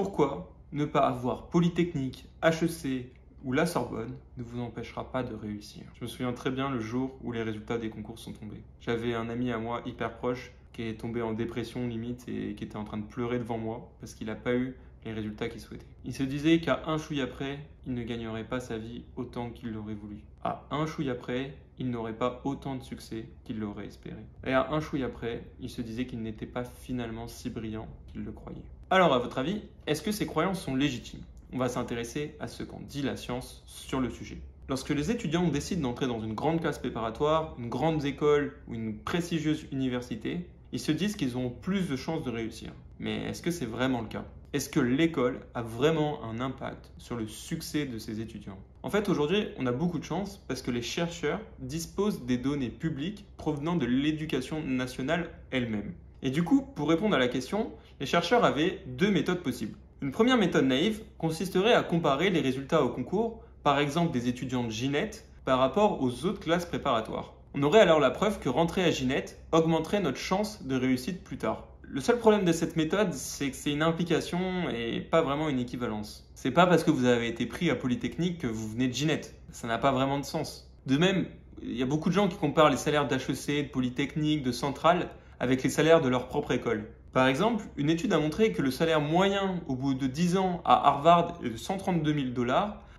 Pourquoi ne pas avoir Polytechnique, HEC ou la Sorbonne ne vous empêchera pas de réussir? Je me souviens très bien le jour où les résultats des concours sont tombés. J'avais un ami à moi hyper proche qui est tombé en dépression limite et qui était en train de pleurer devant moi parce qu'il n'a pas eu les résultats qu'il souhaitait. Il se disait qu'à un chouïa près, il ne gagnerait pas sa vie autant qu'il l'aurait voulu. À un chouïa près, il n'aurait pas autant de succès qu'il l'aurait espéré. Et à un chouïa près, il se disait qu'il n'était pas finalement si brillant qu'il le croyait. Alors à votre avis, est-ce que ces croyances sont légitimes? On va s'intéresser à ce qu'en dit la science sur le sujet. Lorsque les étudiants décident d'entrer dans une grande classe préparatoire, une grande école ou une prestigieuse université, ils se disent qu'ils ont plus de chances de réussir. Mais est-ce que c'est vraiment le cas? Est-ce que l'école a vraiment un impact sur le succès de ces étudiants? En fait, aujourd'hui, on a beaucoup de chance parce que les chercheurs disposent des données publiques provenant de l'éducation nationale elle-même. Et du coup, pour répondre à la question, les chercheurs avaient deux méthodes possibles. Une première méthode naïve consisterait à comparer les résultats au concours, par exemple des étudiants de Ginette, par rapport aux autres classes préparatoires. On aurait alors la preuve que rentrer à Ginette augmenterait notre chance de réussite plus tard. Le seul problème de cette méthode, c'est que c'est une implication et pas vraiment une équivalence. C'est pas parce que vous avez été pris à Polytechnique que vous venez de Ginette. Ça n'a pas vraiment de sens. De même, il y a beaucoup de gens qui comparent les salaires d'HEC, de Polytechnique, de Centrale avec les salaires de leur propre école. Par exemple, une étude a montré que le salaire moyen au bout de 10 ans à Harvard est de 132 000 $,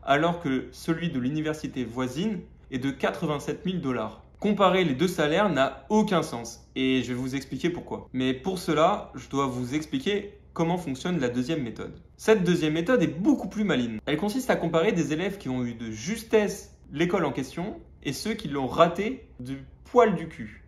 alors que celui de l'université voisine est de 87 000 $. Comparer les deux salaires n'a aucun sens et je vais vous expliquer pourquoi. Mais pour cela, je dois vous expliquer comment fonctionne la deuxième méthode. Cette deuxième méthode est beaucoup plus maligne. Elle consiste à comparer des élèves qui ont eu de justesse l'école en question et ceux qui l'ont raté du poil du cul.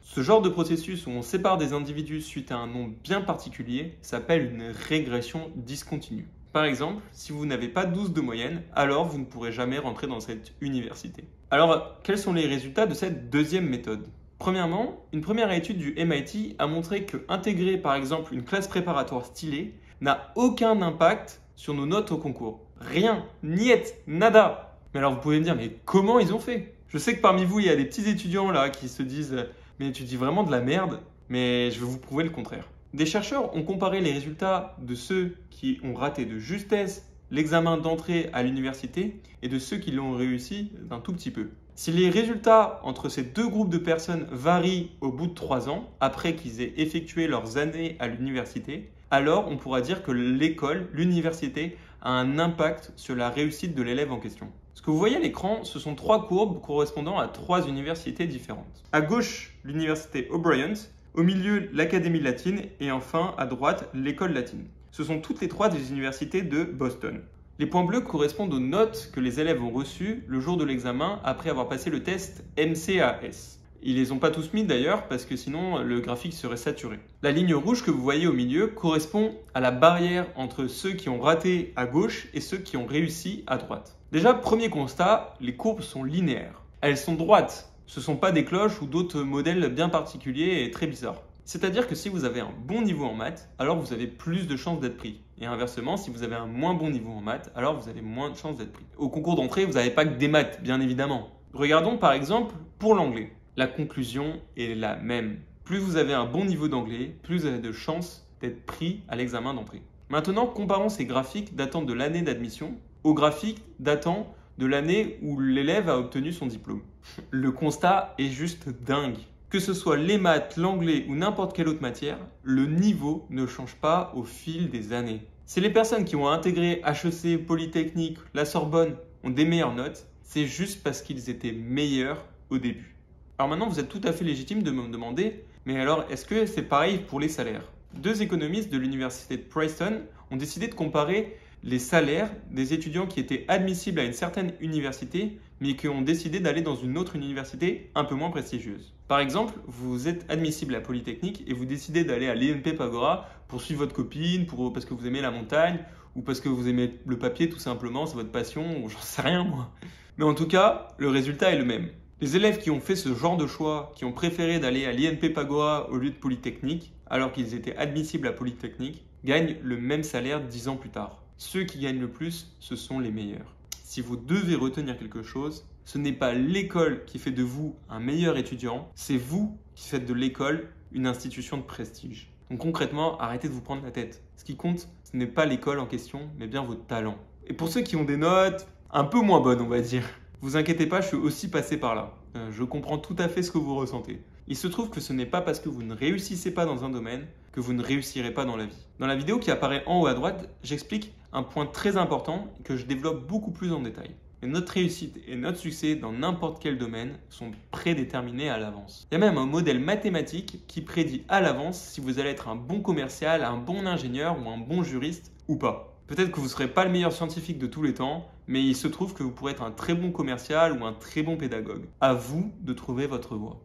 Ce genre de processus où on sépare des individus suite à un nombre bien particulier s'appelle une régression discontinue. Par exemple, si vous n'avez pas 12 de moyenne, alors vous ne pourrez jamais rentrer dans cette université. Alors, quels sont les résultats de cette deuxième méthode? Premièrement, une première étude du MIT a montré que intégrer par exemple une classe préparatoire stylée n'a aucun impact sur nos notes au concours. Rien, niet, nada. Mais alors vous pouvez me dire, mais comment ils ont fait? Je sais que parmi vous, il y a des petits étudiants là qui se disent « mais tu dis vraiment de la merde », mais je vais vous prouver le contraire. Des chercheurs ont comparé les résultats de ceux qui ont raté de justesse l'examen d'entrée à l'université et de ceux qui l'ont réussi d'un tout petit peu. Si les résultats entre ces deux groupes de personnes varient au bout de 3 ans, après qu'ils aient effectué leurs années à l'université, alors on pourra dire que l'école, l'université, a un impact sur la réussite de l'élève en question. Ce que vous voyez à l'écran, ce sont 3 courbes correspondant à 3 universités différentes. À gauche, l'université O'Brien, au milieu, l'Académie latine et enfin, à droite, l'école latine. Ce sont toutes les 3 des universités de Boston. Les points bleus correspondent aux notes que les élèves ont reçues le jour de l'examen après avoir passé le test MCAS. Ils les ont pas tous mis d'ailleurs parce que sinon le graphique serait saturé. La ligne rouge que vous voyez au milieu correspond à la barrière entre ceux qui ont raté à gauche et ceux qui ont réussi à droite. Déjà, premier constat, les courbes sont linéaires. Elles sont droites. Ce ne sont pas des cloches ou d'autres modèles bien particuliers et très bizarres. C'est-à-dire que si vous avez un bon niveau en maths, alors vous avez plus de chances d'être pris. Et inversement, si vous avez un moins bon niveau en maths, alors vous avez moins de chances d'être pris. Au concours d'entrée, vous n'avez pas que des maths, bien évidemment. Regardons par exemple pour l'anglais. La conclusion est la même. Plus vous avez un bon niveau d'anglais, plus vous avez de chances d'être pris à l'examen d'entrée. Maintenant, comparons ces graphiques datant de l'année d'admission aux graphiques datant de l'année où l'élève a obtenu son diplôme. Le constat est juste dingue. Que ce soit les maths, l'anglais ou n'importe quelle autre matière, le niveau ne change pas au fil des années. Si les personnes qui ont intégré HEC, Polytechnique, la Sorbonne ont des meilleures notes, c'est juste parce qu'ils étaient meilleurs au début. Alors maintenant, vous êtes tout à fait légitime de me demander, mais alors est-ce que c'est pareil pour les salaires? 2 économistes de l'université de Princeton ont décidé de comparer les salaires des étudiants qui étaient admissibles à une certaine université, mais qui ont décidé d'aller dans une autre université un peu moins prestigieuse. Par exemple, vous êtes admissible à Polytechnique et vous décidez d'aller à l'INP Pagora pour suivre votre copine, parce que vous aimez la montagne, ou parce que vous aimez le papier tout simplement, c'est votre passion, ou j'en sais rien moi. Mais en tout cas, le résultat est le même. Les élèves qui ont fait ce genre de choix, qui ont préféré d'aller à l'INP Pagora au lieu de Polytechnique, alors qu'ils étaient admissibles à Polytechnique, gagnent le même salaire 10 ans plus tard. Ceux qui gagnent le plus, ce sont les meilleurs. Si vous devez retenir quelque chose, ce n'est pas l'école qui fait de vous un meilleur étudiant, c'est vous qui faites de l'école une institution de prestige. Donc concrètement, arrêtez de vous prendre la tête. Ce qui compte, ce ce n'est pas l'école en question, mais bien vos talents. Et pour ceux qui ont des notes un peu moins bonnes, on va dire, vous inquiétez pas, je suis aussi passé par là. Je comprends tout à fait ce que vous ressentez. Il se trouve que ce n'est pas parce que vous ne réussissez pas dans un domaine que vous ne réussirez pas dans la vie. Dans la vidéo qui apparaît en haut à droite, j'explique un point très important que je développe beaucoup plus en détail. Mais notre réussite et notre succès dans n'importe quel domaine sont prédéterminés à l'avance. Il y a même un modèle mathématique qui prédit à l'avance si vous allez être un bon commercial, un bon ingénieur ou un bon juriste ou pas. Peut-être que vous ne serez pas le meilleur scientifique de tous les temps, mais il se trouve que vous pourrez être un très bon commercial ou un très bon pédagogue. À vous de trouver votre voie.